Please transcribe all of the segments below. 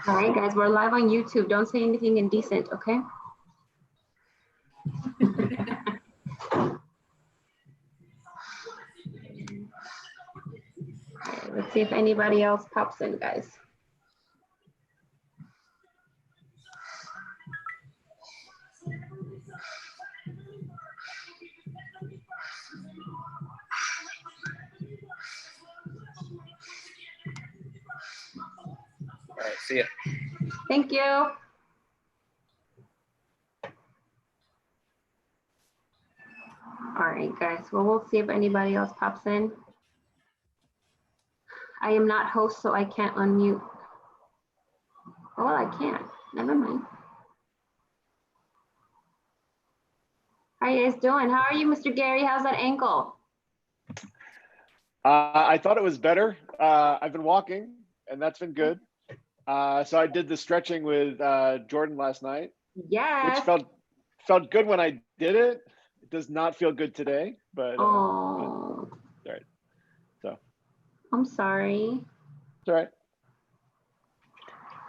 All right, guys, we're live on YouTube. Don't say anything indecent, okay? Right, let's see if anybody else pops in, guys. All right, see ya. Thank you. All right, guys. Well, we'll see if anybody else pops in. I am not host, so I can't unmute. Oh, well, I can't. Never mind. How are you guys doing? How are you, Mr. Gary? How's that ankle? I thought it was better. I've been walking, and that's been good. So I did the stretching with Jordan last night. Yes. Which felt good when I did it. It does not feel good today, but oh, all right. So I'm sorry. It's all right.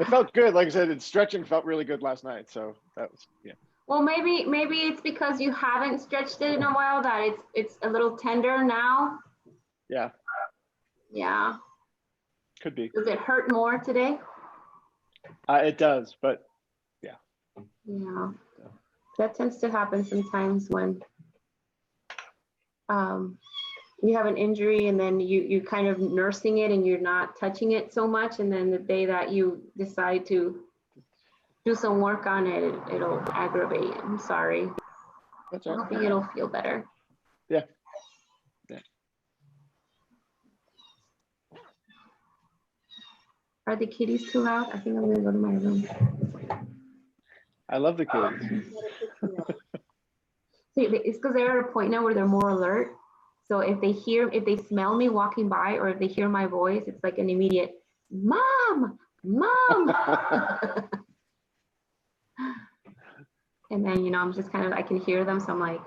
It felt good. Like I said, stretching felt really good last night. So that was, yeah. Well, maybe it's because you haven't stretched it in a while that it's a little tender now. Yeah. Yeah. Could be. Does it hurt more today? It does, but yeah. Yeah. That tends to happen sometimes when you have an injury and then you kind of nursing it and you're not touching it so much, and then the day that you decide to do some work on it, it'll aggravate. I'm sorry. That's all right. Hopefully it'll feel better. Yeah. Yeah. Are the kitties too loud? I think I'm gonna go to my room. I love the kids. See, it's because they're at a point now where they're more alert. So if they smell me walking by, or if they hear my voice, it's like an immediate, Mom, Mom. And then, I'm just kind of, I can hear them. So I'm like,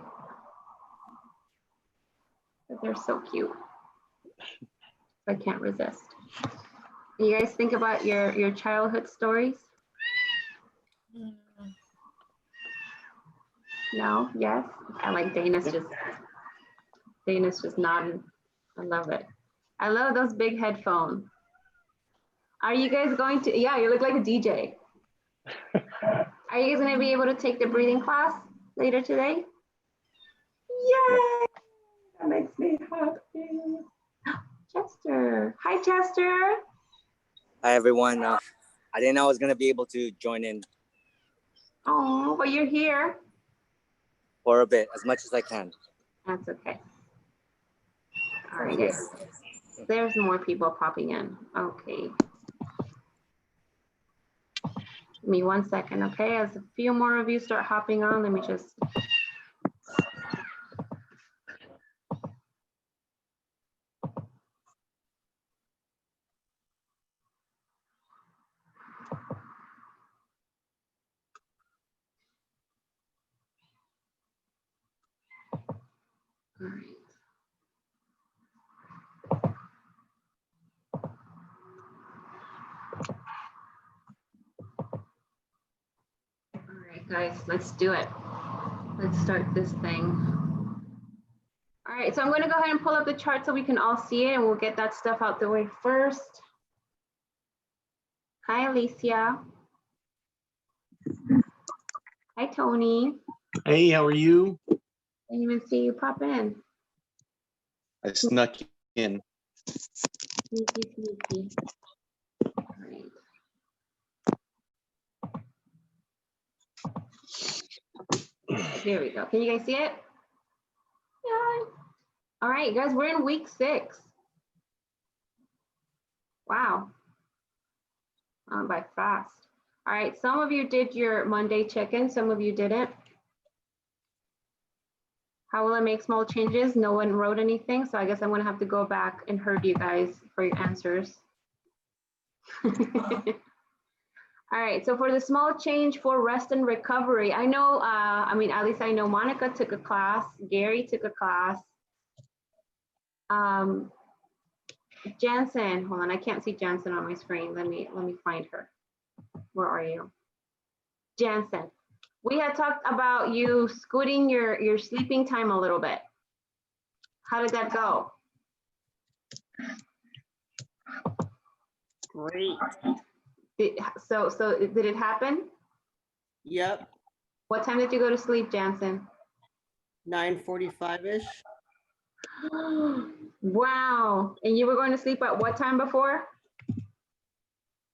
but they're so cute. I can't resist. You guys think about your childhood stories? No? Yes? I like Dana's just nodding. I love it. I love those big headphones. Are you guys going to, yeah, you look like a DJ. Are you guys going to be able to take the breathing class later today? Yay! That makes me happy. Chester. Hi, Chester. Hi, everyone. I didn't know I was going to be able to join in Oh, but you're here. for a bit, as much as I can. That's okay. All right, guys. There's more people popping in. Okay. Give me 1 second, okay? As a few more of you start hopping on, let me just. All right. All right, guys, let's do it. Let's start this thing. All right, so I'm going to go ahead and pull up the chart so we can all see it, and we'll get that stuff out the way first. Hi, Alicia. Hi, Tony. Hey, how are you? Didn't even see you pop in. I snuck in. Sneaky, sneaky. All right. There we go. Can you guys see it? Yeah. All right, guys, we're in week 6. Wow. By fast. All right, some of you did your Monday check-in, some of you didn't. How will I make small changes? No one wrote anything, so I guess I'm gonna have to go back and herd you guys for your answers. All right, so for the small change for rest and recovery, I know, at least I know Monica took a class, Gary took a class. Jansen, hold on, I can't see Jansen on my screen. Let me find her. Where are you? Jansen. We had talked about you scooting your sleeping time a little bit. How did that go? Great. So did it happen? Yep. What time did you go to sleep, Jansen? 9:45-ish. Wow. And you were going to sleep at what time before?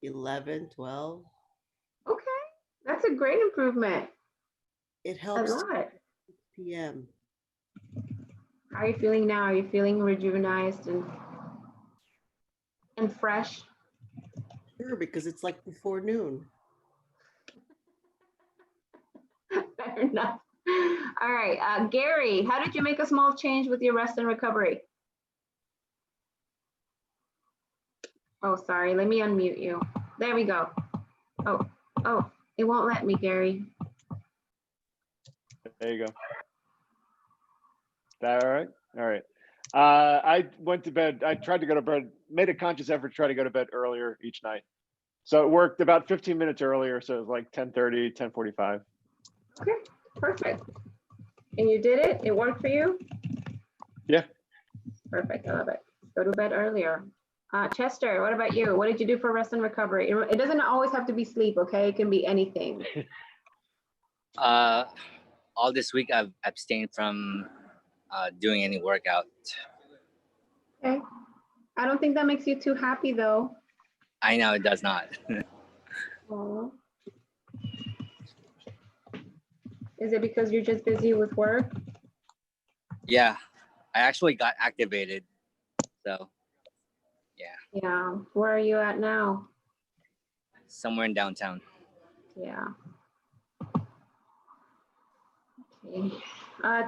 11, 12. Okay. That's a great improvement. It A helps lot. PM. How are you feeling now? Are you feeling rejuvenized and fresh? Sure, because it's like before noon. Fair enough. All right, Gary, how did you make a small change with your rest and recovery? Oh, sorry, let me unmute you. There we go. Oh, it won't let me, Gary. There you go. That all right? All right. I went to bed. I tried to go to bed, made a conscious effort to try to go to bed earlier each night. So it worked about 15 minutes earlier. So it was like 10:30, 10:45. Okay, perfect. And you did it? It worked for you? Yeah. Perfect, I love it. Go to bed earlier. Chester, what about you? What did you do for rest and recovery? It doesn't always have to be sleep, okay? It can be anything. All this week I've abstained from doing any workout. Okay. I don't think that makes you too happy though. I know it does not. Aw. Is it because you're just busy with work? Yeah, I actually got activated. So Yeah. Where are you at now? somewhere in downtown. Yeah. Okay.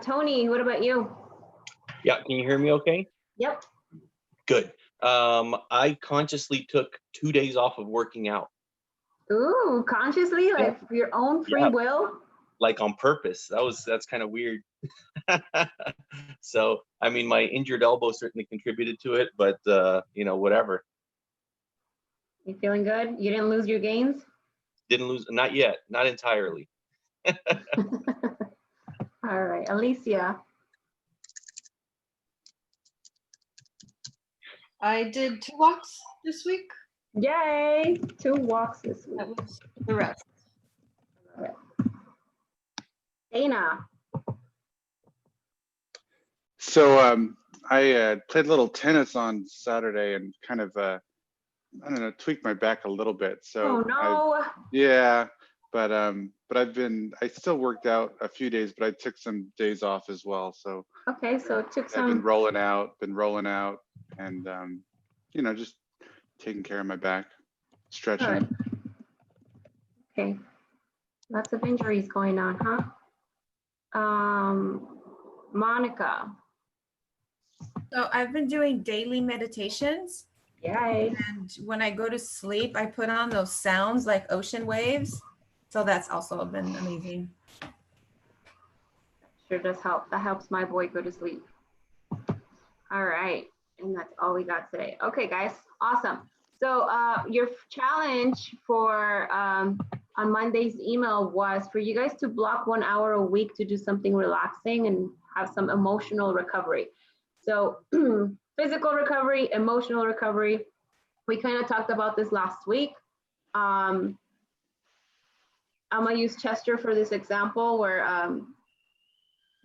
Tony, what about you? Yeah, can you hear me okay? Yep. Good. I consciously took 2 days off of working out, Ooh, consciously, like your own free Yeah. will? like on purpose. That's kind of weird. So, I mean, my injured elbow certainly contributed to it, but whatever. You feeling good? You didn't lose your gains? Didn't lose, not yet, not entirely. All right, Alicia. I did 2 walks this week. Yay! 2 walks this week. That was the rest. Dana. So I played a little tennis on Saturday and kind of I don't know, tweaked my back a little bit. So Oh no. yeah, but I still worked out a few days, but I took some days off as well. So Okay, so it took I've been some. rolling out, and just taking care of my back, stretching it. Good. Okay. Lots of injuries going on, huh? Monica. So I've been doing daily meditations, Yay. and when I go to sleep, I put on those sounds like ocean waves. So that's also been amazing. Sure does help. That helps my boy go to sleep. All right. And that's all we got today. Okay, guys. Awesome. So your challenge for on Monday's email was for you guys to block 1 hour a week to do something relaxing and have some emotional recovery. So physical recovery, emotional recovery. We kind of talked about this last week. I'm gonna use Chester for this example where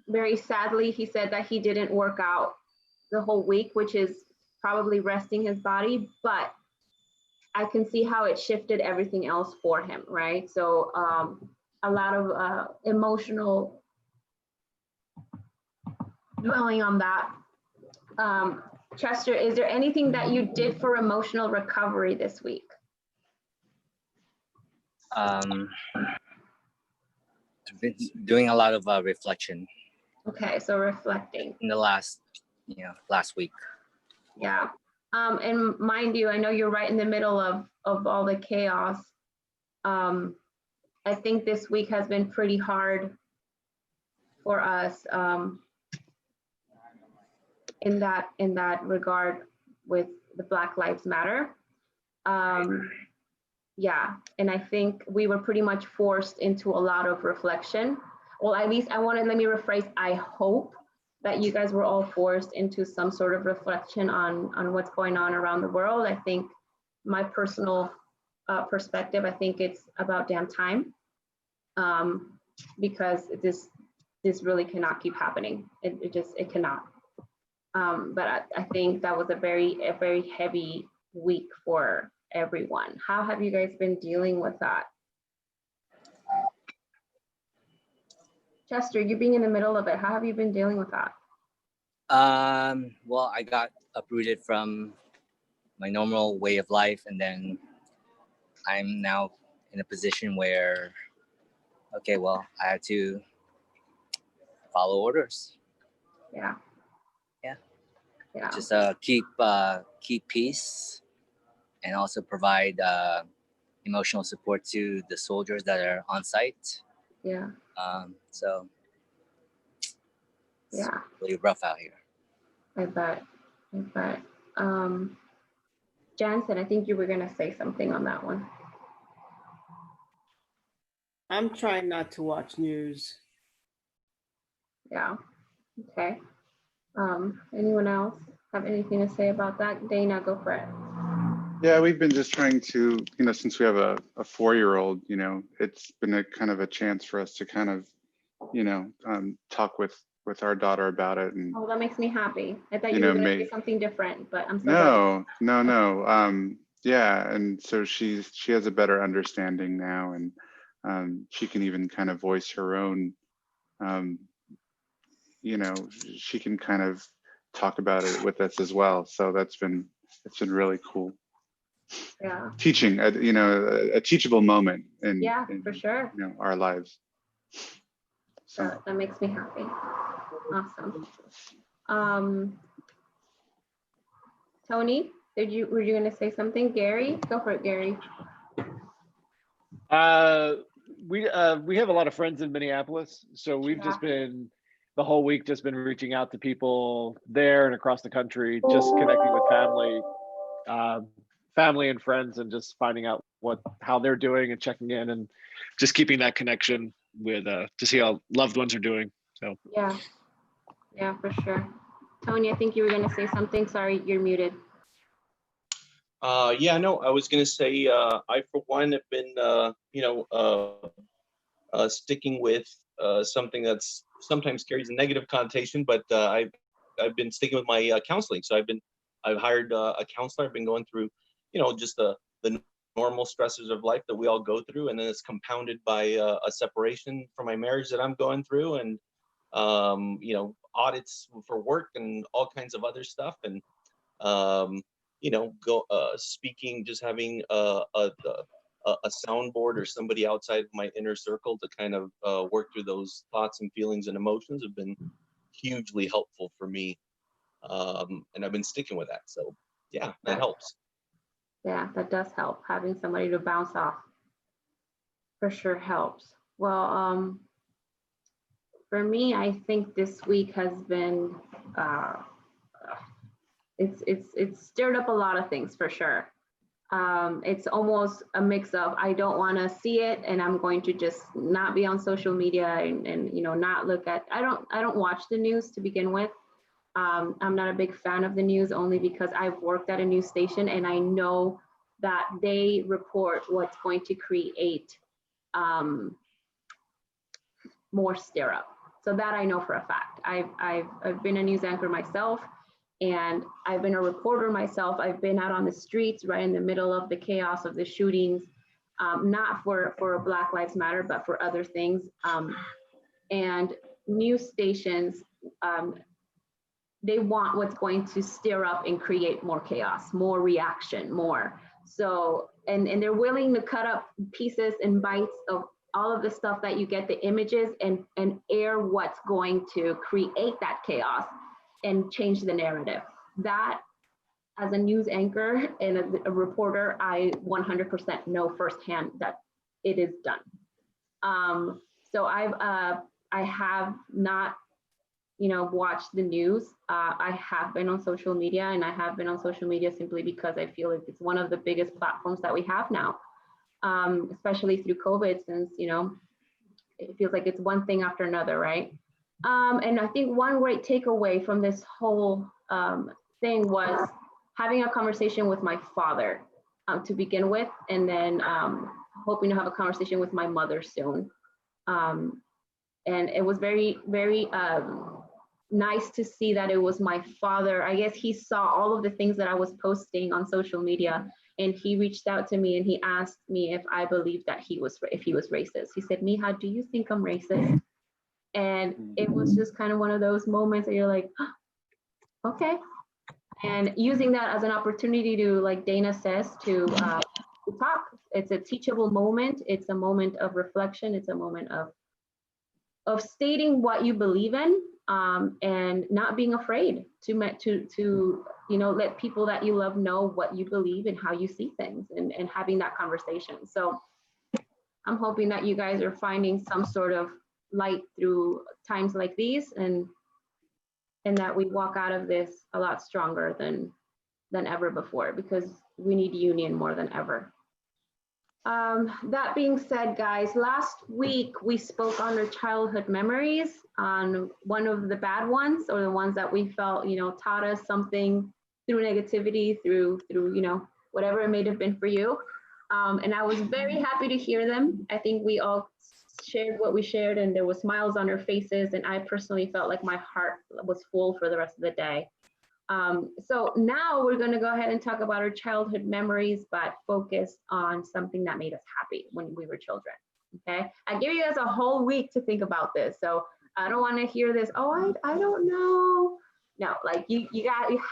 very sadly, he said that he didn't work out the whole week, which is probably resting his body, but I can see how it shifted everything else for him, right? So a lot of emotional dwelling on that. Chester, is there anything that you did for emotional recovery this week? Been doing a lot of reflection Okay, so reflecting. in the last week. Yeah. And mind you, I know you're right in the middle of all the chaos. I think this week has been pretty hard for us in that regard with the Black Lives Matter. yeah, and I think we were pretty much forced into a lot of reflection. Well, at least let me rephrase, I hope that you guys were all forced into some sort of reflection on what's going on around the world. I think my personal perspective, I think it's about damn time, because this really cannot keep happening. It cannot. But I think that was a very heavy week for everyone. How have you guys been dealing with that? Chester, you being in the middle of it, how have you been dealing with that? Well, I got uprooted from my normal way of life, and then I'm now in a position where, okay, well, I had to follow orders. Yeah. Yeah. Yeah. Just keep peace, and also provide emotional support to the soldiers that are on site. Yeah. So it's Yeah. really rough out here. I bet. Jansen, I think you were gonna say something on that one. I'm trying not to watch news. Yeah. Okay. Anyone else have anything to say about that? Dana, go for it. Yeah, we've been just trying to, since we have a 4-year-old, it's been a kind of a chance for us to kind of, talk with our daughter about it. And Oh, that makes me happy. I thought you were gonna say something different, but I'm so glad. no. Yeah, and so she has a better understanding now, and she can even kind of voice her own. She can kind of talk about it with us as well. So it's been really cool. Yeah. Teaching, a teachable moment in for sure. Our lives. So That makes me happy. Awesome. Tony, were you gonna say something? Gary, go for it, Gary. We have a lot of friends in Minneapolis, so we've just been the whole week just been reaching out to people there and across the country, just connecting with family and friends, and just finding out how they're doing and checking in, and just keeping that connection with to see how loved ones are doing. So yeah, for sure. Tony, I think you were gonna say something. Sorry, you're muted. Yeah, no, I was gonna say, I for one have been, sticking with something that's sometimes carries a negative connotation, but I've been sticking with my counseling. So I've hired a counselor. I've been going through, just the normal stresses of life that we all go through, and then it's compounded by a separation from my marriage that I'm going through, and audits for work and all kinds of other stuff, and speaking, just having a soundboard or somebody outside my inner circle to kind of work through those thoughts and feelings and emotions have been hugely helpful for me. And I've been sticking with that. So yeah, that helps. Yeah, that does help. Having somebody to bounce off for sure helps. Well, for me, I think this week has been, it's stirred up a lot of things for sure. It's almost a mix of, I don't want to see it, and I'm going to just not be on social media and not look at, I don't watch the news to begin with. I'm not a big fan of the news, only because I've worked at a news station and I know that they report what's going to create more stir up. So that I know for a fact. I've been a news anchor myself, and I've been a reporter myself. I've been out on the streets right in the middle of the chaos of the shootings, not for Black Lives Matter, but for other things. And news stations, they want what's going to stir up and create more chaos, more reaction, more. So, and they're willing to cut up pieces and bites of all of the stuff that you get, the images, and air what's going to create that chaos and change the narrative. That, as a news anchor and a reporter, I 100% know firsthand that it is done. So I have not, watched the news. I have been on social media, and I have been on social media simply because I feel like it's one of the biggest platforms that we have now. especially through COVID, since, you know, it feels like it's one thing after another, right? And I think one great takeaway from this whole thing was having a conversation with my father to begin with, and then hoping to have a conversation with my mother soon. And it was very, very nice to see that it was my father. I guess he saw all of the things that I was posting on social media, and he reached out to me and he asked me if I believed that if he was racist. He said, "Mija, do you think I'm racist?" And it was just kind of one of those moments that you're like, oh, okay. And using that as an opportunity to, like Dana says, to talk. It's a teachable moment. It's a moment of reflection. It's a moment of stating what you believe in, and not being afraid to you know, let people that you love know what you believe and how you see things, and having that conversation. So I'm hoping that you guys are finding some sort of light through times like these, and that we walk out of this a lot stronger than ever before, because we need union more than ever. That being said, guys, last week we spoke on our childhood memories, on one of the bad ones, or the ones that we felt, you know, taught us something through negativity, through you know, whatever it may have been for you. And I was very happy to hear them. I think we all shared what we shared, and there was smiles on our faces, and I personally felt like my heart was full for the rest of the day. So now we're going to go ahead and talk about our childhood memories, but focus on something that made us happy when we were children. Okay, I give you guys a whole week to think about this, so I don't want to hear this, oh, I don't know. No, like you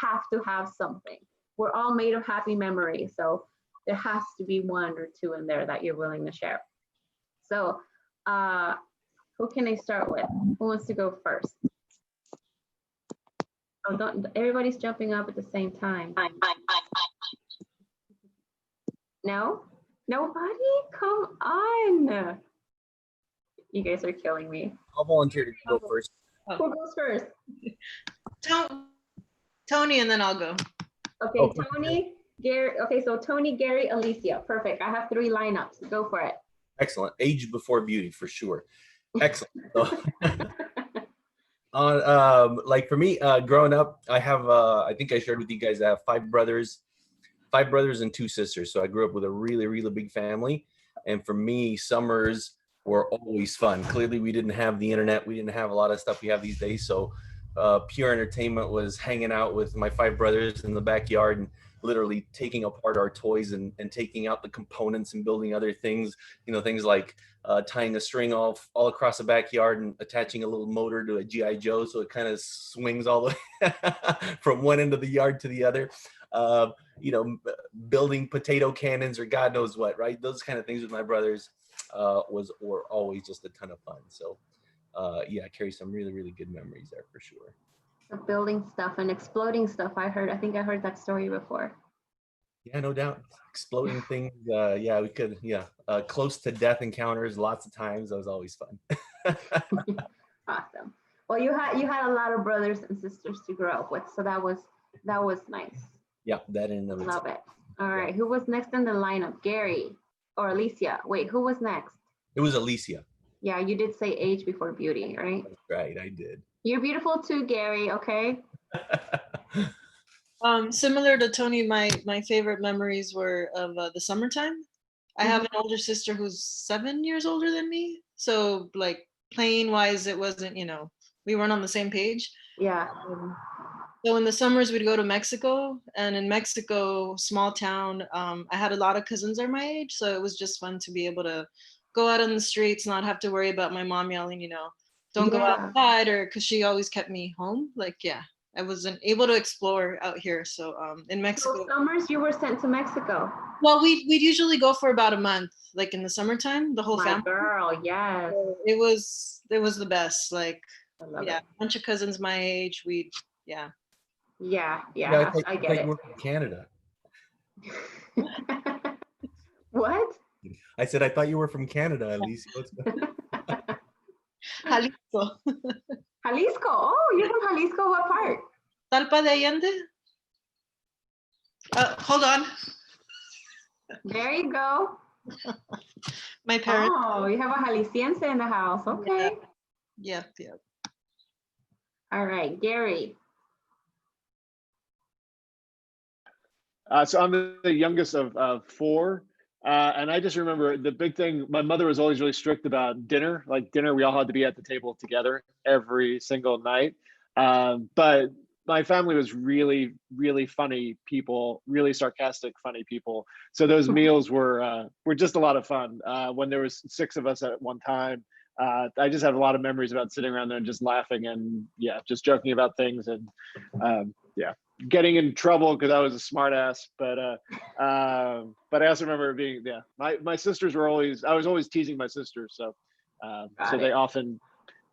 have to have something. We're all made of happy memories, so there has to be one or two in there that you're willing to share. So who can I start with? Who wants to go first? Oh, don't, everybody's jumping up at the same time. No? Nobody? Come on. You guys are killing me. I'll volunteer to go first. Who goes first? Tony, and then I'll go. Okay, Oh, Tony, Gary. Okay, so Tony, Gary, Alicia. Perfect. I have 3 lineups. Go for it. Excellent. Age before beauty, for sure. Excellent. So, like for me, growing up, I have, I think I shared with you guys, I have 5 brothers and 2 sisters. So I grew up with a really, really big family. And for me, summers were always fun. Clearly, we didn't have the internet. We didn't have a lot of stuff we have these days. So pure entertainment was hanging out with my 5 brothers in the backyard and literally taking apart our toys and taking out the components and building other things, you know, things like tying a string all across the backyard and attaching a little motor to a G.I. Joe so it kind of swings all the way from one end of the yard to the other. You know, building potato cannons or God knows what, right? Those kind of things with my brothers were always just a ton of fun. So yeah, I carry some really, really good memories there for sure. The building stuff and exploding stuff. I think I heard that story before. Yeah, no doubt. Exploding things. Yeah, we could. Yeah, close to death encounters lots of times. That was always fun. Awesome. Well, you had a lot of brothers and sisters to grow up with, so that was nice. Yeah, that in of Love it. All right, who was next in the lineup? Gary or Alicia? Wait, who was next? It was Alicia. Yeah, you did say age before beauty, right? Right, I did. You're beautiful too, Gary. Okay. Similar to Tony, my favorite memories were of the summertime. I have an older sister who's 7 years older than me, so like playing wise, it wasn't, you know, we weren't on the same page. Yeah. So in the summers we'd go to Mexico, and in Mexico, small town, I had a lot of cousins are my age, so it was just fun to be able to go out on the streets, not have to worry about my mom yelling, you know, don't go outside, or because she always kept me home. Like, yeah, I wasn't able to explore out here. So in Mexico. So summers you were sent to Mexico? Well, we'd usually go for about a month, like in the summertime, the whole family. Girl, yes. So it was the best. Like, yeah, it. a bunch of cousins my age. Yeah, I get it. You were from Canada. What? I said I thought you were from Canada, Alicia. Jalisco. Jalisco. Oh, you're from Jalisco. What part? Talpa de Allende. Hold on. There you go. My parents. Oh, you have a Jalisciense in the house. Okay. Yep. All right, Gary. So I'm the youngest of four. And I just remember the big thing, my mother was always really strict about dinner. Like dinner, we all had to be at the table together every single night. But my family was really, really funny people, really sarcastic, funny people. So those meals were just a lot of fun. When there was 6 of us at one time, I just have a lot of memories about sitting around there and just laughing and just joking about things and getting in trouble because I was a smart ass. But I also remember being my sisters were always, I was always teasing my sisters, so they often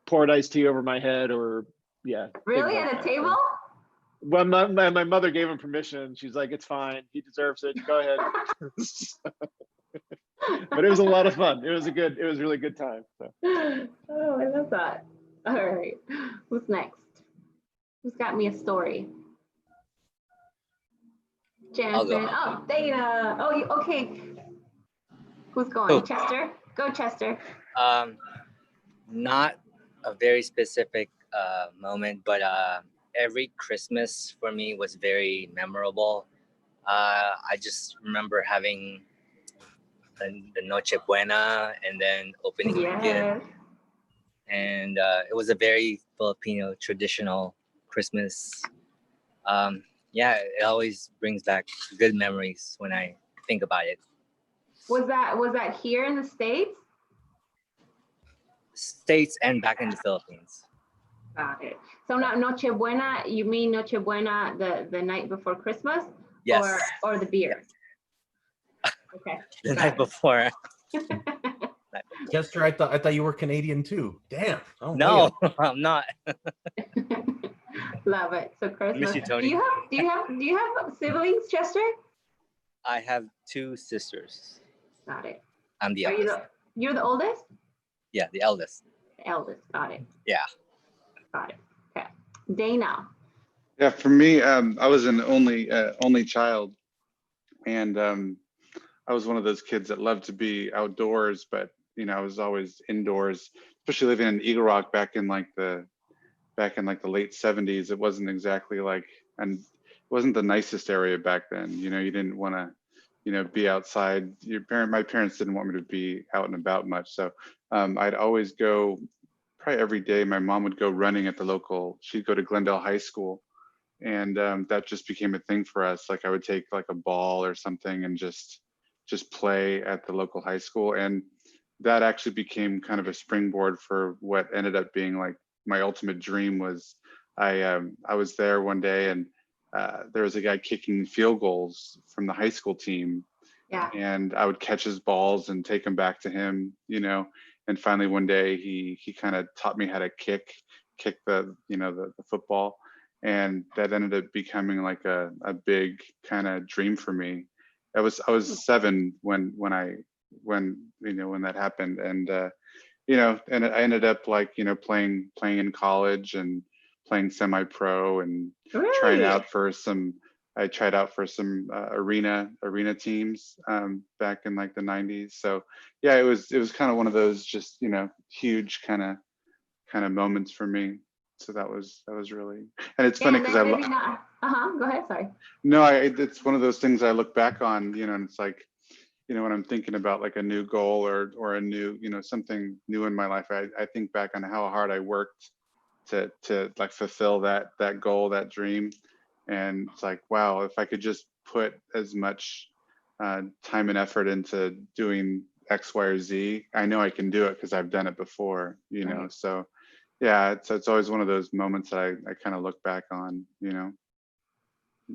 poured iced tea over my head or Really at a table? Well, my mother gave him permission. She's like, it's fine, he deserves it, go ahead. But it was a lot of fun. It was a really good time. So. Oh, I love that. All right, who's next? Who's got me a story? Jansen. Oh, Dana. Oh, okay. Who's going? Chester? Go, Chester. Not a very specific moment, but every Christmas for me was very memorable. I just remember having the Noche Buena and then opening the gift. And it was a very Filipino traditional Christmas. It always brings back good memories when I think about it. Was that here in the States? States and back in the Philippines. Got it. So not Noche Buena, you mean Noche Buena the night before Christmas? Yes. Or the beer? Yes. Okay. The night before. Chester, I thought you were Canadian too. Damn. Oh, no, I'm not. Love it. So Christmas. Miss you, Tony. Do you have siblings, Chester? I have 2 sisters. Got it. I'm the eldest. You're the oldest? Yeah, the eldest. The eldest. Got it. Yeah. Got it. Okay. Dana. Yeah, for me, I was an only child, and I was one of those kids that loved to be outdoors, but I was always indoors, especially living in Eagle Rock back in like the late 70s. It wasn't exactly and it wasn't the nicest area back then. You didn't want to, be outside. My parents didn't want me to be out and about much. So I'd always go probably every day. My mom would go running at she'd go to Glendale High School. And that just became a thing for us. Like I would take like a ball or something and just play at the local high school. And that actually became kind of a springboard for what ended up being like my ultimate dream. Was I was there one day and there was a guy kicking field goals from the high school team. Yeah. And I would catch his balls and take them back to him, and finally one day he kind of taught me how to kick the football. And that ended up becoming like a big kind of dream for me. I was 7 when that happened, and and I ended up playing in college and playing semi-pro and trying out for some. I tried out for some arena teams back in like the 90s. So yeah, it was kind of one of those just huge kind of moments for me. So that was really, and it's funny because go ahead, sorry. No, it's one of those things I look back on, and it's like, when I'm thinking about like a new goal or a new, something new in my life, I think back on how hard I worked to like fulfill that goal, that dream. And it's like, wow, if I could just put as much time and effort into doing X, Y, or Z, I know I can do it because I've done it before, Right. So yeah, it's always one of those moments that I kind of look back on,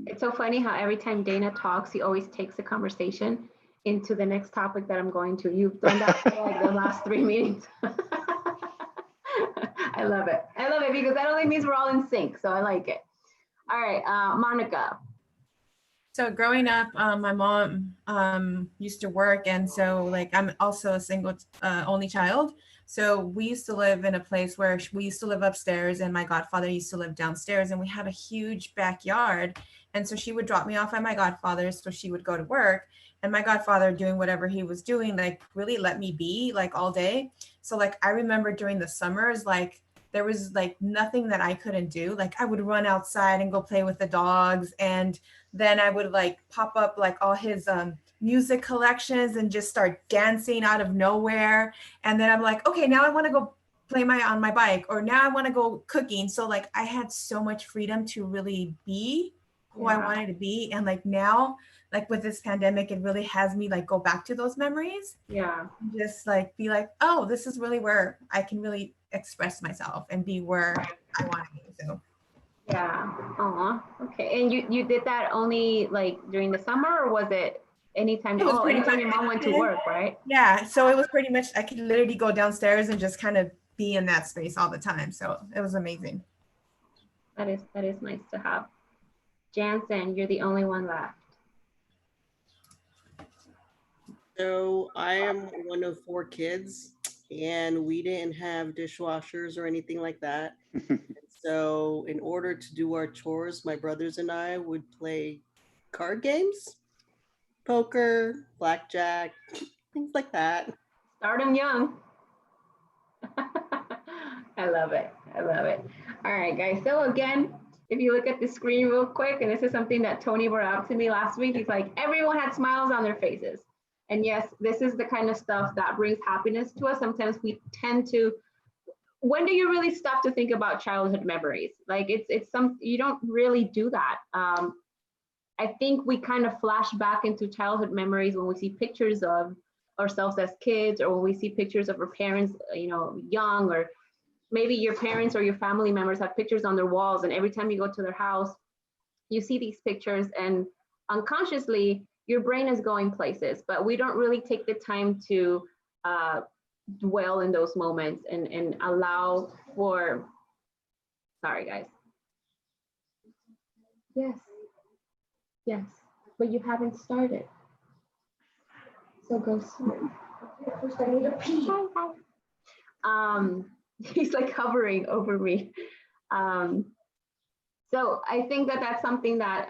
It's so funny how every time Dana talks, he always takes the conversation into the next topic that I'm going to. You've done that for like the last 3 meetings. I love it. I love it because that only means we're all in sync. So I like it. All right, Monica. So growing up, my mom used to work, and so like I'm also a single only child. So we used to live in a place where we used to live upstairs, and my godfather used to live downstairs, and we had a huge backyard. And so she would drop me off at my godfather's, so she would go to work. and my godfather doing whatever he was doing, like really let me be like all day. So like I remember during the summers, like there was like nothing that I couldn't do. Like I would run outside and go play with the dogs, and then I would like pop up like all his music collections and just start dancing out of nowhere. And then I'm like, okay, now I want to go play on my bike, or now I want to go cooking. So like I had so much freedom to really be who I wanted to be. And like now, like with this pandemic, it really has me like go back to those memories. Yeah. Just like be like, oh, this is really where I can really express myself and be where I want to be. So Yeah. Oh, okay. And you did that only like during the summer, or was it anytime? it was Oh, pretty anytime much, your mom went to work, right? yeah. So it was pretty much, I could literally go downstairs and just kind of be in that space all the time. So it was amazing. That is nice to have. Jansen, you're the only one left. So I am one of 4 kids, and we didn't have dishwashers or anything like that. So in order to do our chores, my brothers and I would play card games, poker, blackjack, things like that. Start them young. I love it. I love it. All right, guys. So again, if you look at the screen real quick, and this is something that Tony brought up to me last week, he's like, everyone had smiles on their faces. And yes, this is the kind of stuff that brings happiness to us. Sometimes we tend to, when do you really stop to think about childhood memories? Like it's some, you don't really do that. I think we kind of flash back into childhood memories when we see pictures of ourselves as kids, or when we see pictures of our parents, you know, young, or maybe your parents or your family members have pictures on their walls, and every time you go to their house, you see these pictures, and unconsciously your brain is going places, but we don't really take the time to dwell in those moments and allow for, sorry guys. Yes, but you haven't started. So go start. First I need to pee. He's like hovering over me. So I think that that's something that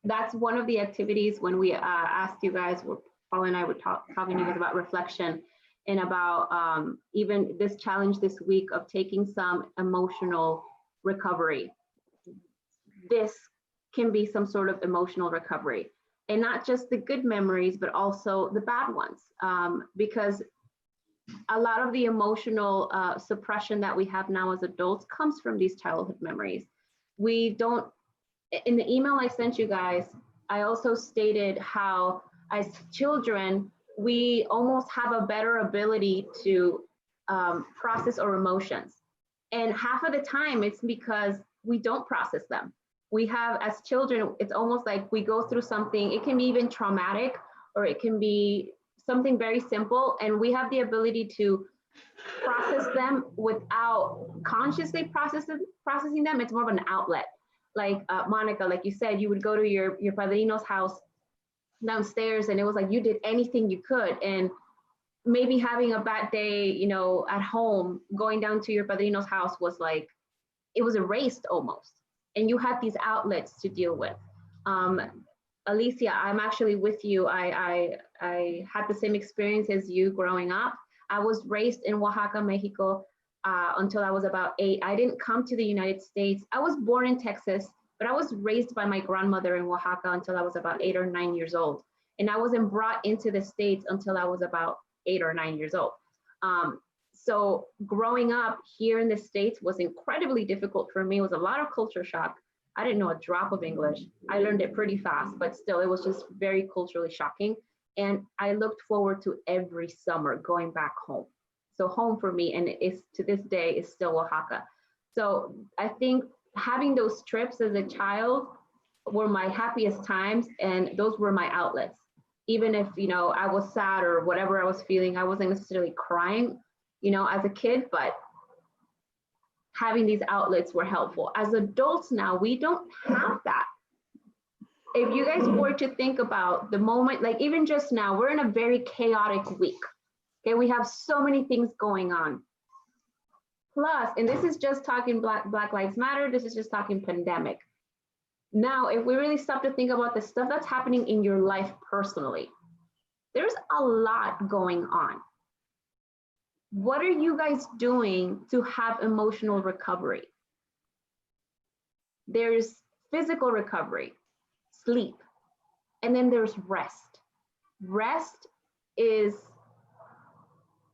that's one of the activities when we asked you guys, Paul and I were talking to you guys about reflection, and about even this challenge this week of taking some emotional recovery. This can be some sort of emotional recovery, and not just the good memories, but also the bad ones, because a lot of the emotional suppression that we have now as adults comes from these childhood memories. We don't, in the email I sent you guys, I also stated how as children, we almost have a better ability to process our emotions. And half of the time it's because we don't process them. We have, as children, it's almost like we go through something, it can be even traumatic, or it can be something very simple, and we have the ability to process them without consciously processing them. It's more of an outlet. Like Monica, like you said, you would go to your padrino's house downstairs, and it was like you did anything you could, and maybe having a bad day, you know, at home, going down to your padrino's house was like, it was erased almost, and you had these outlets to deal with. Alicia, I'm actually with you. I had the same experience as you growing up. I was raised in Oaxaca, Mexico, until I was about 8. I didn't come to the United States. I was born in Texas, but I was raised by my grandmother in Oaxaca until I was about 8 or 9 years old. And I wasn't brought into the States until I was about 8 or 9 years old. So growing up here in the States was incredibly difficult for me. It was a lot of culture shock. I didn't know a drop of English. I learned it pretty fast, but still, it was just very culturally shocking. And I looked forward to every summer going back home. So home for me, and it is to this day, is still Oaxaca. So I think having those trips as a child were my happiest times, and those were my outlets. Even if, you know, I was sad or whatever I was feeling, I wasn't necessarily crying, you know, as a kid, but having these outlets were helpful. As adults now, we don't have that. If you guys were to think about the moment, like even just now, we're in a very chaotic week. Okay, we have so many things going on. Plus, and this is just talking Black Lives Matter, this is just talking pandemic. Now, if we really stop to think about the stuff that's happening in your life personally, There's a lot going on. What are you guys doing to have emotional recovery? There's physical recovery, sleep, and then there's rest. Rest is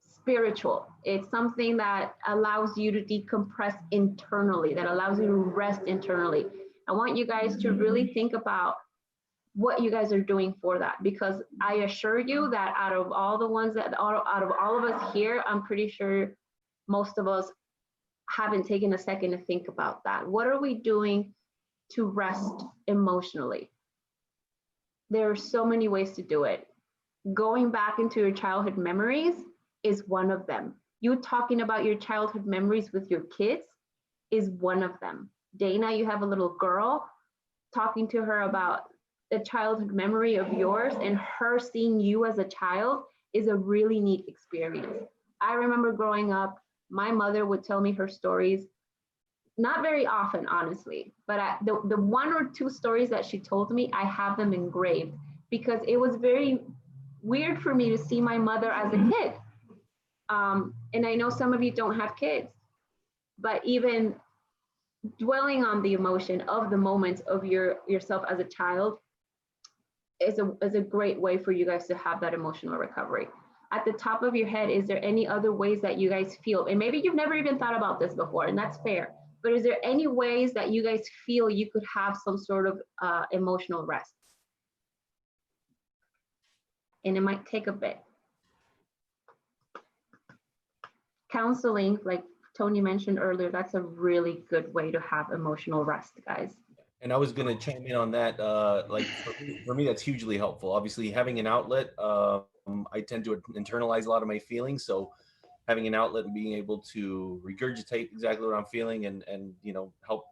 spiritual. It's something that allows you to decompress internally, that allows you to rest internally. I want you guys to really think about what you guys are doing for that, because I assure you that out of all the ones that, out of all of us here, I'm pretty sure most of us haven't taken a second to think about that. What are we doing to rest emotionally? There are so many ways to do it. Going back into your childhood memories is one of them. You talking about your childhood memories with your kids is one of them. Dana, you have a little girl, talking to her about the childhood memory of yours and her seeing you as a child is a really neat experience. I remember growing up, my mother would tell me her stories, not very often, honestly, but the one or two stories that she told me, I have them engraved because it was very weird for me to see my mother as a kid. And I know some of you don't have kids, but even dwelling on the emotion of the moments of yourself as a child is a great way for you guys to have that emotional recovery. At the top of your head, is there any other ways that you guys feel? And maybe you've never even thought about this before, and that's fair. But is there any ways that you guys feel you could have some sort of emotional rest? And it might take a bit. Counseling, like Tony mentioned earlier, that's a really good way to have emotional rest, guys. And I was going to chime in on that. Like for me, that's hugely helpful. Obviously, having an outlet, I tend to internalize a lot of my feelings. So having an outlet and being able to regurgitate exactly what I'm feeling and help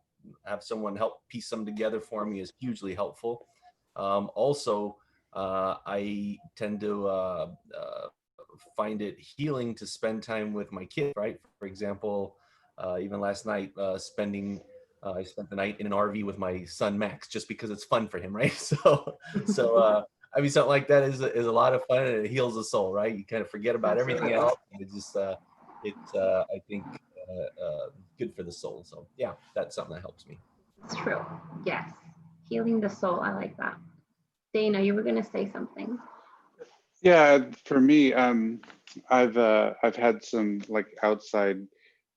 have someone help piece them together for me is hugely helpful. Also, I tend to find it healing to spend time with my kids, right? For example, even last night, I spent the night in an RV with my son Max, just because it's fun for him, right? So I mean, something like that is a lot of fun, and it heals the soul, right? You kind of forget about everything else, and it just I think good for the soul. So yeah, that's something that helps me. It's true. Yes, healing the soul. I like that. Dana, you were gonna say something. Yeah, for me, I've had some like outside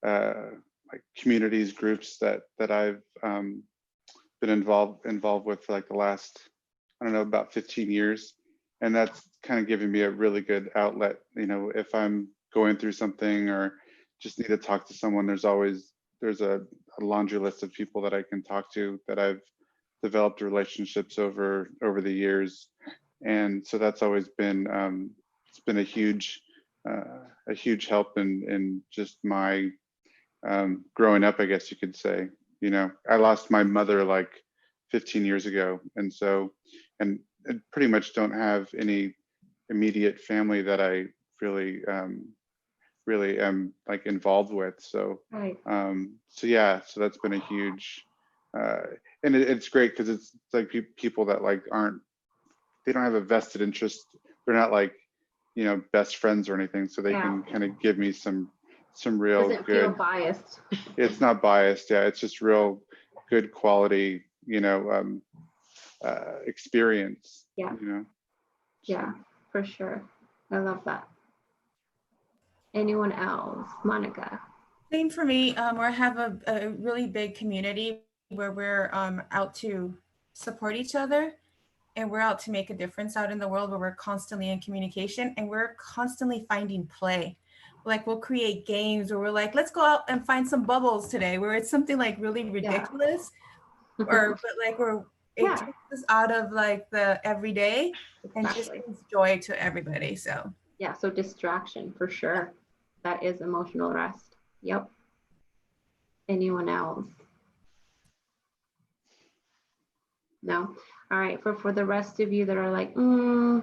like communities groups that I've been involved with for like the last, I don't know, about 15 years, and that's kind of given me a really good outlet. If I'm going through something or just need to talk to someone, there's a laundry list of people that I can talk to that I've developed relationships over the years. And so that's always been it's been a huge help in just my growing up, I guess you could say. I lost my mother like 15 years ago, and I pretty much don't have any immediate family that I really really am like involved with. So Right. So that's been a huge and it's great because it's like people that like they don't have a vested interest. They're not like, best friends or anything. So they can kind of give me some real Doesn't good. feel biased. It's not biased. Yeah. It's just real good quality, experience. Yeah. Yeah, for sure. I love that. Anyone else? Monica. Same for me. I have a really big community where we're out to support each other, and we're out to make a difference out in the world, where we're constantly in communication and we're constantly finding play. Like we'll create games where we're like, let's go out and find some bubbles today, where it's something like really ridiculous, or but like it takes us out of like the everyday and just brings joy to everybody. So yeah, so distraction for sure. That is emotional rest. Yep. Anyone else? No. All right. For the rest of you that are like, I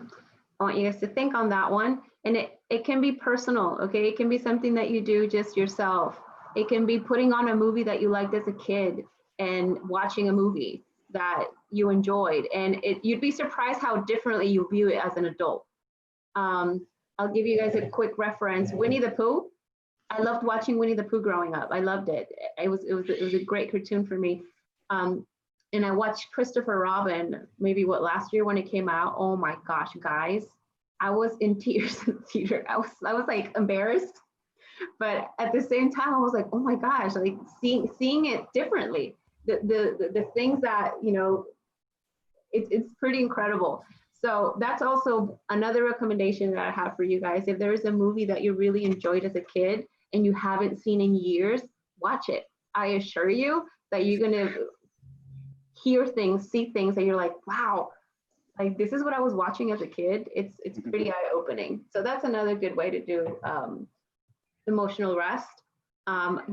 want you guys to think on that one. And it can be personal, okay? It can be something that you do just yourself. It can be putting on a movie that you liked as a kid and watching a movie that you enjoyed. And you'd be surprised how differently you view it as an adult. I'll give you guys a quick reference. Winnie the Pooh. I loved watching Winnie the Pooh growing up. I loved it. It was a great cartoon for me. And I watched Christopher Robin maybe last year when it came out. Oh my gosh, guys, I was in tears in the theater. I was like embarrassed, but at the same time I was like, oh my gosh, like seeing it differently. The things that, you know, it's pretty incredible. So that's also another recommendation that I have for you guys. If there is a movie that you really enjoyed as a kid and you haven't seen in years, watch it. I assure you that you're gonna hear things, see things that you're like, wow, like this is what I was watching as a kid. It's pretty eye-opening. So that's another good way to do emotional rest.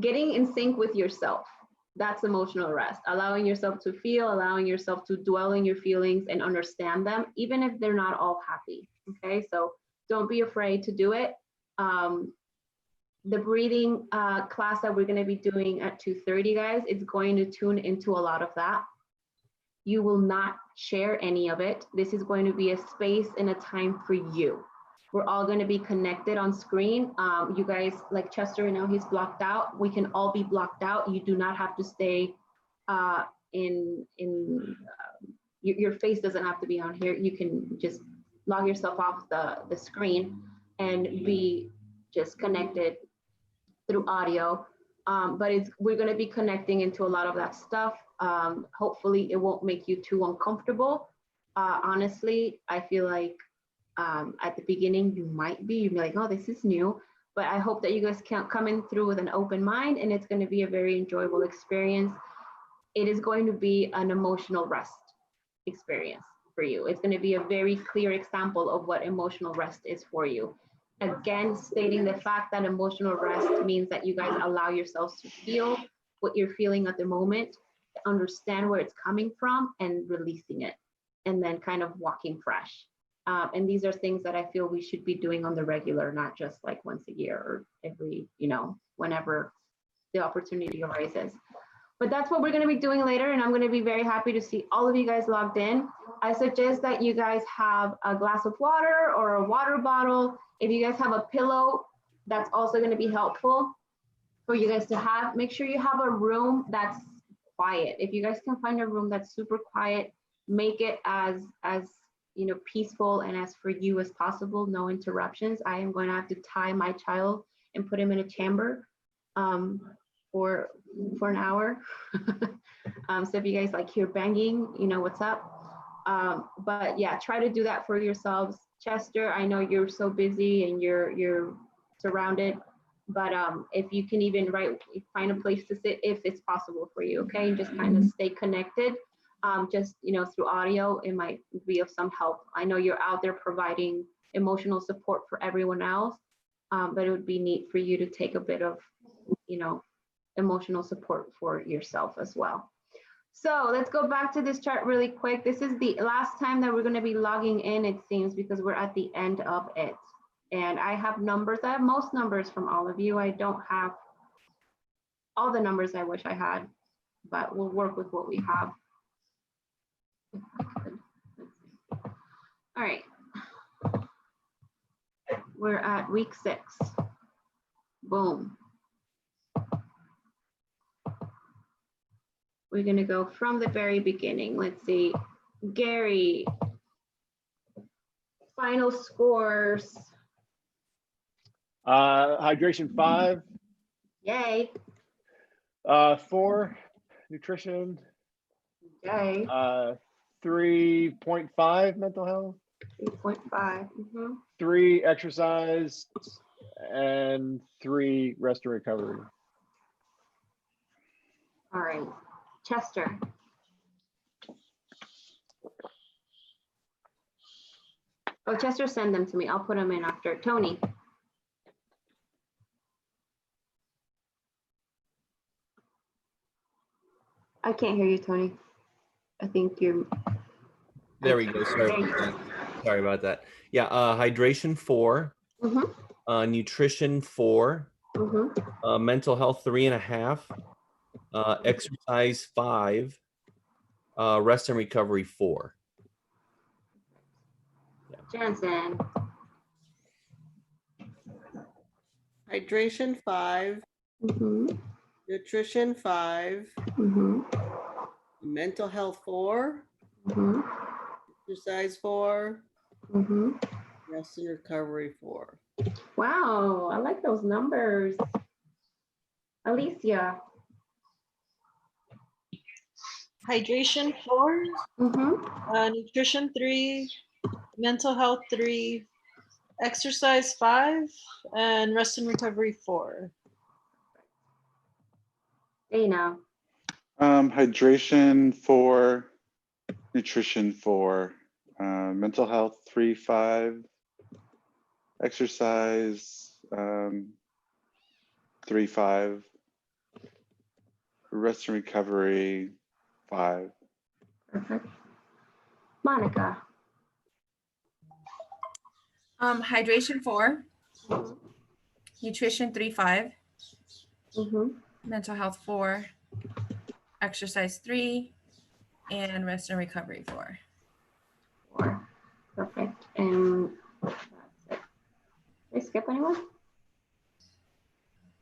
Getting in sync with yourself. That's emotional rest. Allowing yourself to feel, allowing yourself to dwell in your feelings and understand them, even if they're not all happy. Okay, so don't be afraid to do it. The breathing class that we're going to be doing at 2:30, guys, it's going to tune into a lot of that. You will not share any of it. This is going to be a space and a time for you. We're all going to be connected on screen. You guys, like Chester, you know, he's blocked out. We can all be blocked out. You do not have to stay your face doesn't have to be on here. You can just log yourself off the screen and be just connected through audio. But we're going to be connecting into a lot of that stuff. Hopefully it won't make you too uncomfortable. Honestly, I feel like at the beginning you'd be like, oh, this is new, but I hope that you guys can come in through with an open mind, and it's going to be a very enjoyable experience. It is going to be an emotional rest experience for you. It's going to be a very clear example of what emotional rest is for you. Again, stating the fact that emotional rest means that you guys allow yourselves to feel what you're feeling at the moment, understand where it's coming from, and releasing it, and then kind of walking fresh. And these are things that I feel we should be doing on the regular, not just like once a year or every, you know, whenever the opportunity arises. But that's what we're going to be doing later, and I'm going to be very happy to see all of you guys logged in. I suggest that you guys have a glass of water or a water bottle. If you guys have a pillow, that's also going to be helpful for you guys to have. Make sure you have a room that's quiet. If you guys can find a room that's super quiet, make it as you know, peaceful and as for you as possible, no interruptions. I am going to have to tie my child and put him in a chamber for an hour. So if you guys like hear banging, you know what's up. But yeah, try to do that for yourselves. Chester, I know you're so busy and you're surrounded, but if you can even find a place to sit if it's possible for you, okay? And just kind of stay connected. Just, you know, through audio, it might be of some help. I know you're out there providing emotional support for everyone else, but it would be neat for you to take a bit of, you know, emotional support for yourself as well. So let's go back to this chart really quick. This is the last time that we're going to be logging in, it seems, because we're at the end of it. And I have numbers. I have most numbers from all of you. I don't have all the numbers I wish I had, but we'll work with what we have. All right, we're at week 6. Boom. We're gonna go from the very beginning. Let's see, Gary, final scores. Hydration 5. Yay. 4, nutrition. Yay. 3.5, mental health. 3.5. 3, exercise, and 3, rest and recovery. All right, Chester. Oh, Chester, send them to me. I'll put them in after. Tony. I can't hear you, Tony. I think you're. There we go. Sorry about that. Yeah, hydration 4, nutrition 4, mental health 3.5, exercise 5, rest and recovery 4. Jansen. Hydration 5, Mm-hmm. nutrition 5, Mm-hmm. mental health 4, Mm-hmm. exercise 4, Mm-hmm. rest and recovery 4. Wow, I like those numbers. Alicia. Hydration 4, Mm-hmm. nutrition 3, mental health 3, exercise 5, and rest and recovery 4. Dana. Hydration 4, nutrition 4, mental health 3, 5, exercise 3, 5, rest and recovery 5. Perfect. Monica. Hydration 4, Mm-hmm. nutrition 3-5, Mm-hmm. mental health 4, exercise 3, and rest and recovery 4. 4. Perfect. And that's it. Did I skip anyone?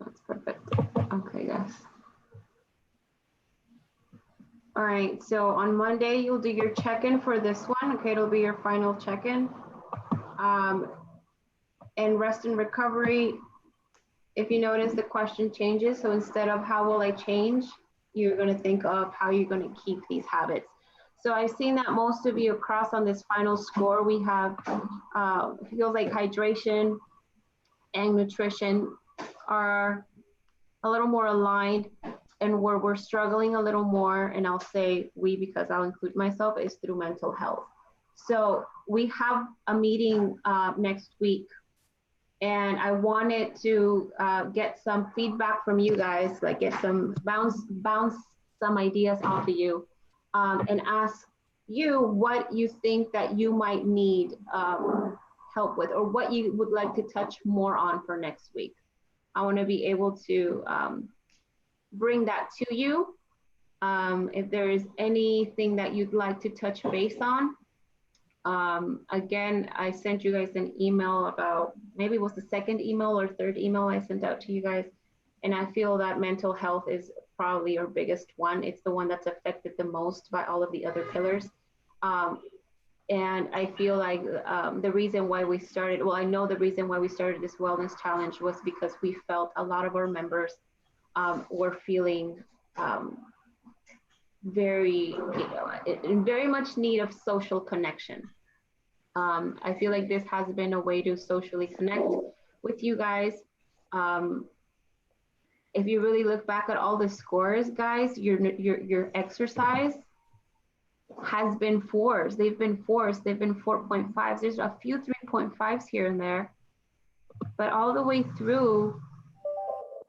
That's perfect. Okay, guys. All right, so on Monday, you'll do your check-in for this one. Okay, it'll be your final check-in. And rest and recovery, if you notice, the question changes. So instead of how will I change, you're going to think of how you're going to keep these habits. So I've seen that most of you across on this final score, we have feels like hydration and nutrition are a little more aligned, and where we're struggling a little more, and I'll say we because I'll include myself, is through mental health. So we have a meeting next week, and I wanted to get some feedback from you guys, like get some bounce some ideas off of you, and ask you what you think that you might need help with, or what you would like to touch more on for next week. I want to be able to bring that to you. If there is anything that you'd like to touch base on. Again, I sent you guys an email about, maybe it was the second email or third email I sent out to you guys. And I feel that mental health is probably our biggest one. It's the one that's affected the most by all of the other pillars. And I feel like the reason why we started, well, I know the reason why we started this wellness challenge was because we felt a lot of our members were feeling very, in very much need of social connection. I feel like this has been a way to socially connect with you guys. If you really look back at all the scores, guys, your exercise has been 4s. They've been 4s. They've been 4.5s. There's a few 3.5s here and there, but all the way through,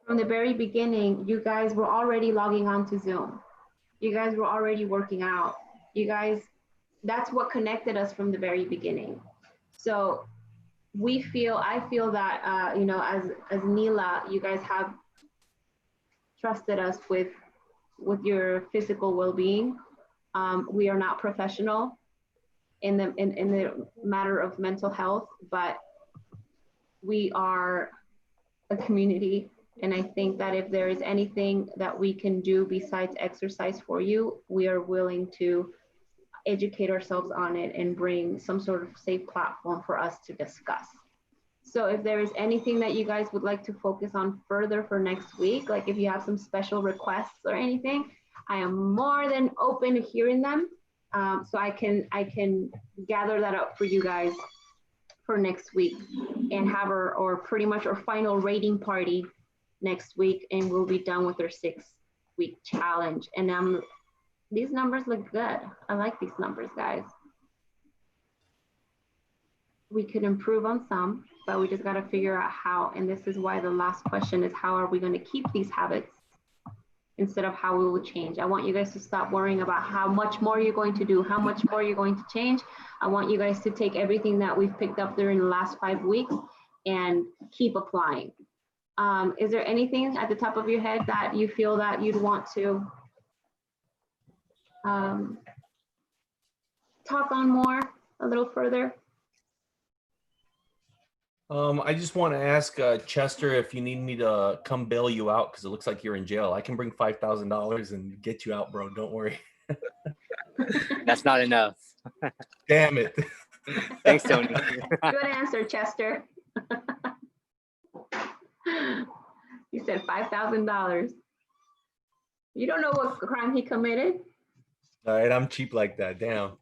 from the very beginning, you guys were already logging on to Zoom. You guys were already working out. You guys, that's what connected us from the very beginning. So I feel that, you know, as Neela, you guys have trusted us with your physical well-being. We are not professional in the matter of mental health, but we are a community. And I think that if there is anything that we can do besides exercise for you, we are willing to educate ourselves on it and bring some sort of safe platform for us to discuss. So if there is anything that you guys would like to focus on further for next week, like if you have some special requests or anything, I am more than open to hearing them. So I can gather that up for you guys for next week and have our pretty much our final rating party next week, and we'll be done with our 6-week challenge. And these numbers look good. I like these numbers, guys. We could improve on some, but we just got to figure out how. And this is why the last question is, how are we going to keep these habits instead of how we will change? I want you guys to stop worrying about how much more you're going to do, how much more you're going to change. I want you guys to take everything that we've picked up during the last 5 weeks and keep applying. Is there anything at the top of your head that you feel that you'd want to talk on more, a little further? I just want to ask Chester if you need me to come bail you out because it looks like you're in jail. I can bring $5,000 and get you out, bro. Don't worry. That's not enough. Damn it. Thanks, Tony. Good answer, Chester. You said $5,000. You don't know what crime he committed? All right, I'm cheap like that. Damn.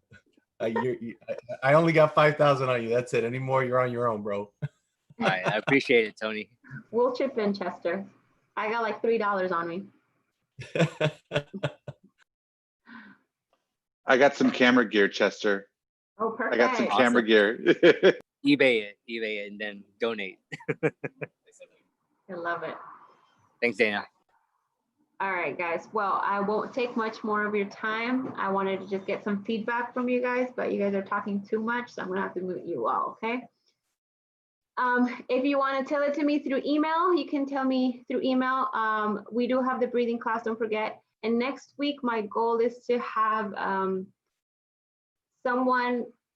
I only got 5,000 on you. That's it. Any more, you're on your own, bro. All right, I appreciate it, Tony. We'll chip in, Chester. I got like $3 on me. I got some camera gear, Chester. Oh, perfect. I got some camera gear. eBay it, and then donate. I love it. Thanks, Dana. All right, guys. Well, I won't take much more of your time. I wanted to just get some feedback from you guys, but you guys are talking too much, so I'm gonna have to mute you all, okay? If you want to tell it to me through email, you can tell me through email. We do have the breathing class, don't forget. And next week, my goal is to have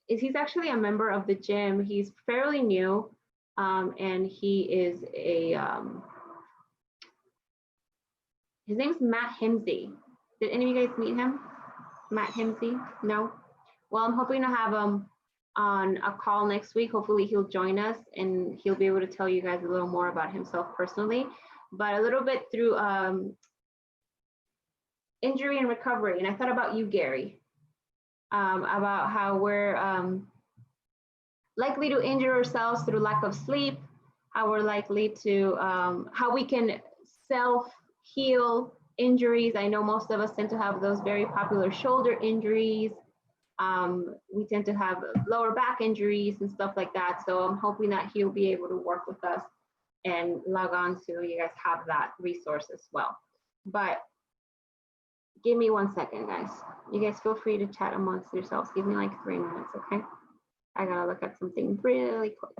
he's actually a member of the gym. He's fairly new, and he is his name's Matt Himsey. Did any of you guys meet him? Matt Himsey? No? Well, I'm hoping to have him on a call next week. Hopefully he'll join us and he'll be able to tell you guys a little more about himself personally, but a little bit through injury and recovery. And I thought about you, Gary, about how we're likely to injure ourselves through lack of sleep, how we're likely to, how we can self-heal injuries. I know most of us tend to have those very popular shoulder injuries. We tend to have lower back injuries and stuff like that. So I'm hoping that he'll be able to work with us and log on so you guys have that resource as well. But give me 1 second, guys. You guys feel free to chat amongst yourselves. Give me like 3 minutes, okay? I gotta look at something really quick.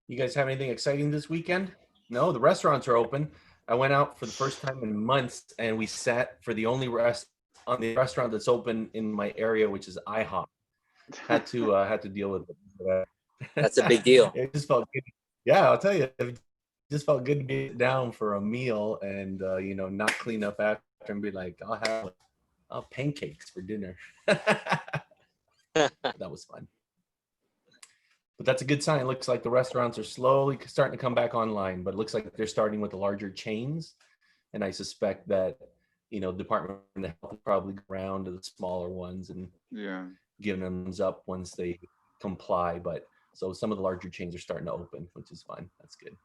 You guys have anything exciting this weekend? No, the restaurants are open. I went out for the first time in months and we sat for the only restaurant that's open in my area, which is IHOP. Had to deal with it. That's a big deal. It just felt good. Yeah, I'll tell you, it just felt good to be down for a meal and not clean up after and be like, I'll have pancakes for dinner. That was fun. But that's a good sign. It looks like the restaurants are slowly starting to come back online, but it looks like they're starting with the larger chains. And I suspect that, Department of Health will probably go around to the smaller ones and give them up once they comply. But so some of the larger chains are starting to open, which is fun. That's good.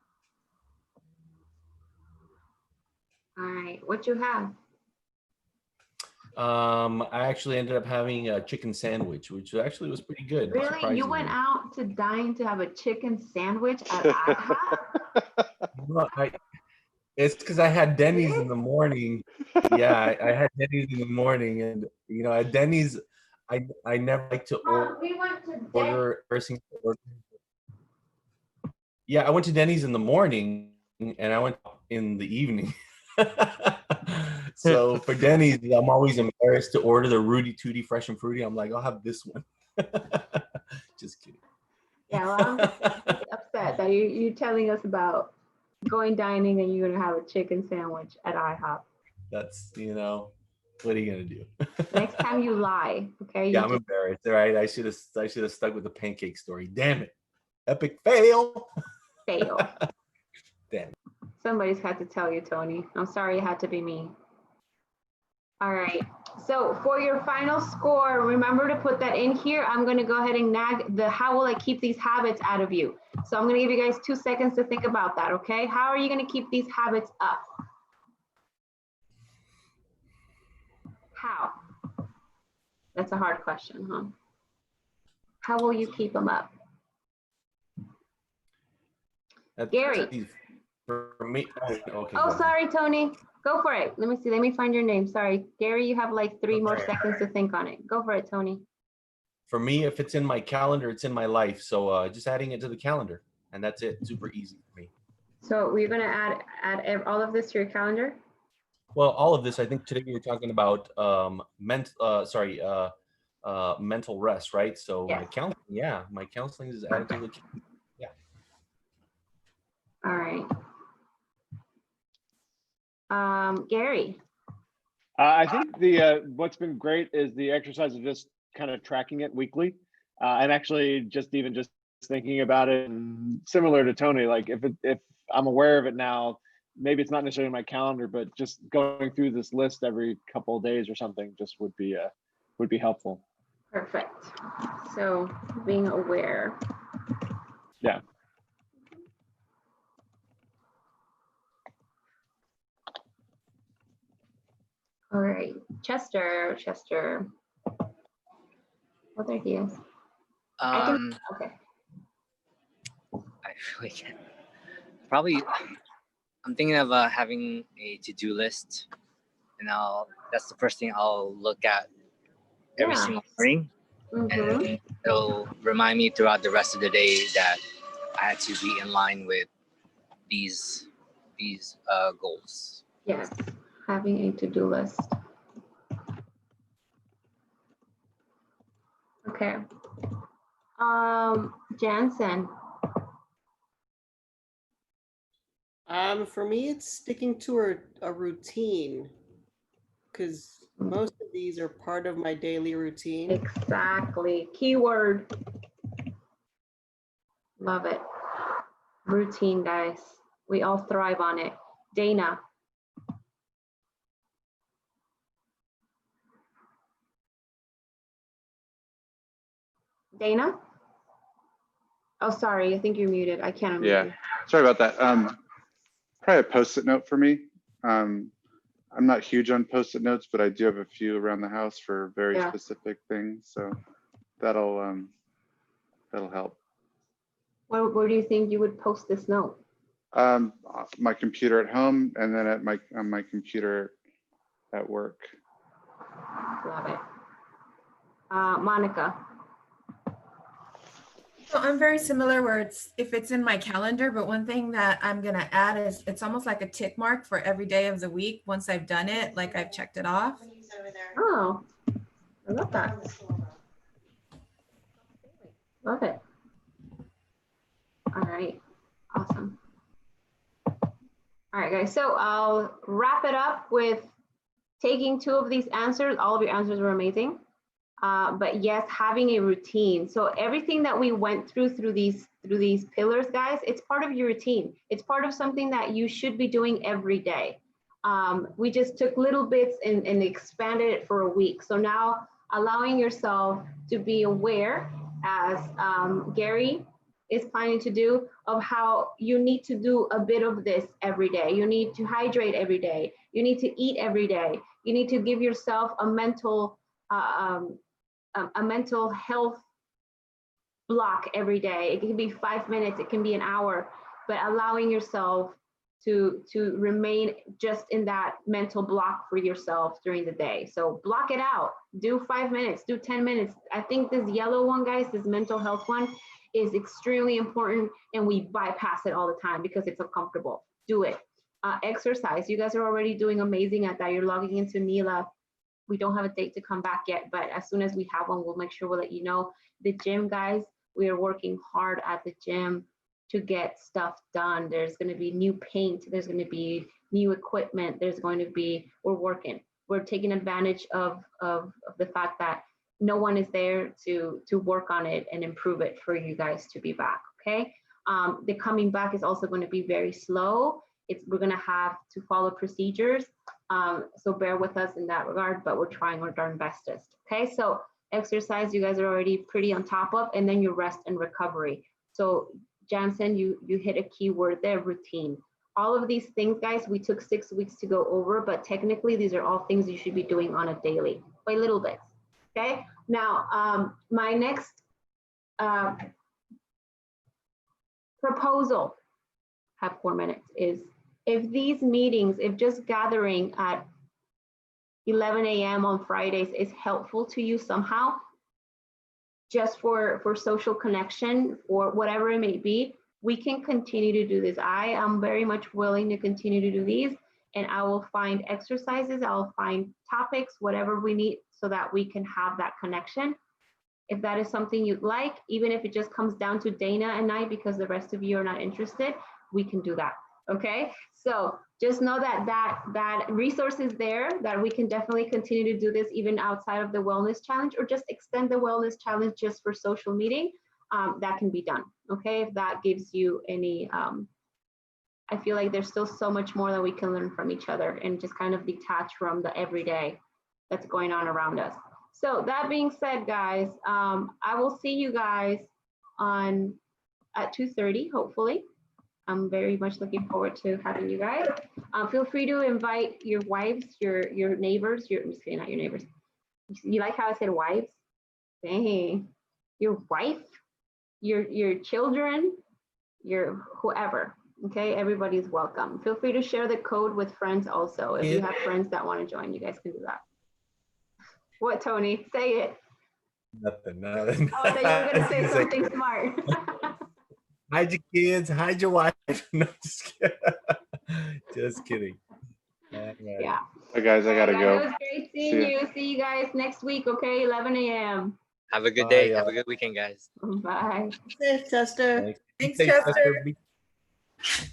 All right, what you have? I actually ended up having a chicken sandwich, which actually was pretty good. Really? You went out to dine to have a chicken sandwich at IHOP? It's because I had Denny's in the morning. Yeah, I had Denny's in the morning, and at Denny's, I never like to order. Yeah, I went to Denny's in the morning, and I went in the evening. So for Denny's, I'm always embarrassed to order the Rudy Tooty Fresh and Fruity. I'm like, I'll have this one. Just kidding. Yeah, well, I'm upset that you're telling us about going dining and you're gonna have a chicken sandwich at IHOP. That's what are you gonna do? Next time you lie, okay? Yeah, I'm embarrassed. All right, I should have stuck with the pancake story. Damn it, epic fail. Fail. Damn. Somebody's had to tell you, Tony. I'm sorry it had to be me. All right, so for your final score, remember to put that in here. I'm gonna go ahead and nag the how will I keep these habits out of you. So I'm gonna give you guys 2 seconds to think about that, okay? How are you gonna keep these habits up? How? That's a hard question, huh? How will you keep them up? Gary. For me, okay. Oh, sorry, Tony. Go for it. Let me see. Let me find your name. Sorry, Gary, you have like 3 more seconds to think on it. Go for it, Tony. For me, if it's in my calendar, it's in my life. So just adding it to the calendar, and that's it. Super easy for me. So we're gonna add all of this to your calendar? Well, all of this, I think today we were talking about mental rest, right? So Yes. my counseling is added to the key. Yeah. All right. Gary. I think the what's been great is the exercise of just kind of tracking it weekly, and actually just thinking about it. And similar to Tony, like if I'm aware of it now, maybe it's not necessarily in my calendar, but just going through this list every couple of days or something just would be helpful. Perfect. So being aware. Yeah. All right, Chester. Oh, there he is. Okay. I really can't. Probably, I'm thinking of having a to-do list, and that's the first thing I'll look at every Yeah. single morning, Mhm. and it'll remind me throughout the rest of the day that I had to be in line with these goals. Yes, having a to-do list. Okay. Jansen. For me, it's sticking to a routine, because most of these are part of my daily routine. Exactly. Keyword. Love it. Routine, guys. We all thrive on it. Dana. Dana? Oh, sorry. I think you're muted. I can't unmute Yeah, you. sorry about that. Probably a Post-it note for me. I'm not huge on Post-it notes, but I do have a few around the house for very specific things. So that'll help. Where do you think you would post this note? My computer at home, and then on my computer at work. Love it. Monica. So I'm very similar where if it's in my calendar, but one thing that I'm going to add is it's almost like a tick mark for every day of the week. Once I've done it, like I've checked it off. Oh, I love that. Love it. All right, awesome. All right, guys, so I'll wrap it up with taking 2 of these answers. All of your answers were amazing. But yes, having a routine. So everything that we went through these pillars, guys, it's part of your routine. It's part of something that you should be doing every day. We just took little bits and expanded it for a week. So now allowing yourself to be aware, as Gary is planning to do, of how you need to do a bit of this every day. You need to hydrate every day. You need to eat every day. You need to give yourself a mental health block every day. It can be 5 minutes, it can be an hour, but allowing yourself to remain just in that mental block for yourself during the day. So block it out. Do 5 minutes, do 10 minutes. I think this yellow one, guys, this mental health one is extremely important, and we bypass it all the time because it's uncomfortable. Do it. Exercise. You guys are already doing amazing at that. You're logging into Neela. We don't have a date to come back yet, but as soon as we have one, we'll make sure we'll let you know. The gym, guys, we are working hard at the gym to get stuff done. There's going to be new paint. There's going to be new equipment. There's going to be, we're working. We're taking advantage of the fact that no one is there to work on it and improve it for you guys to be back, okay? The coming back is also going to be very slow. We're going to have to follow procedures. So bear with us in that regard, but we're trying our darn bestest. Okay, so exercise, you guys are already pretty on top of, and then your rest and recovery. So Jansen, you hit a key word there, routine. All of these things, guys, we took 6 weeks to go over, but technically these are all things you should be doing on a daily, by little bits. Okay, now my next proposal, have 4 minutes, is if these meetings, if just gathering at 11 a.m. on Fridays is helpful to you somehow, just for social connection or whatever it may be, we can continue to do this. I am very much willing to continue to do these. and I will find exercises, I'll find topics, whatever we need so that we can have that connection. If that is something you'd like, even if it just comes down to Dana and I because the rest of you are not interested, we can do that. Okay, so just know that that resource is there, that we can definitely continue to do this even outside of the wellness challenge, or just extend the wellness challenge just for social meeting. That can be done. Okay, if that gives you any, I feel like there's still so much more that we can learn from each other and just kind of detach from the everyday that's going on around us. So that being said, guys, I will see you guys at 2:30, hopefully. I'm very much looking forward to having you guys. Feel free to invite your wives, your neighbors, I'm just kidding, not your neighbors. You like how I said wives? Dang. Your wife, your children, your whoever. Okay, everybody's welcome. Feel free to share the code with friends also. If you have friends that want to join, you guys can do that. What, Tony? Say it. Nothing. Oh, I thought you were going to say something smart. Hide your kids, hide your wife. No, just kidding. Just kidding. All right. Yeah. Hey guys, I gotta go. It was great seeing you. See you guys next week, okay? 11 a.m. Have a good Bye, day. y'all. Have a good weekend, guys. Bye. Safe, Chester. Thanks. Thanks, Stay safe, Chester. Chester.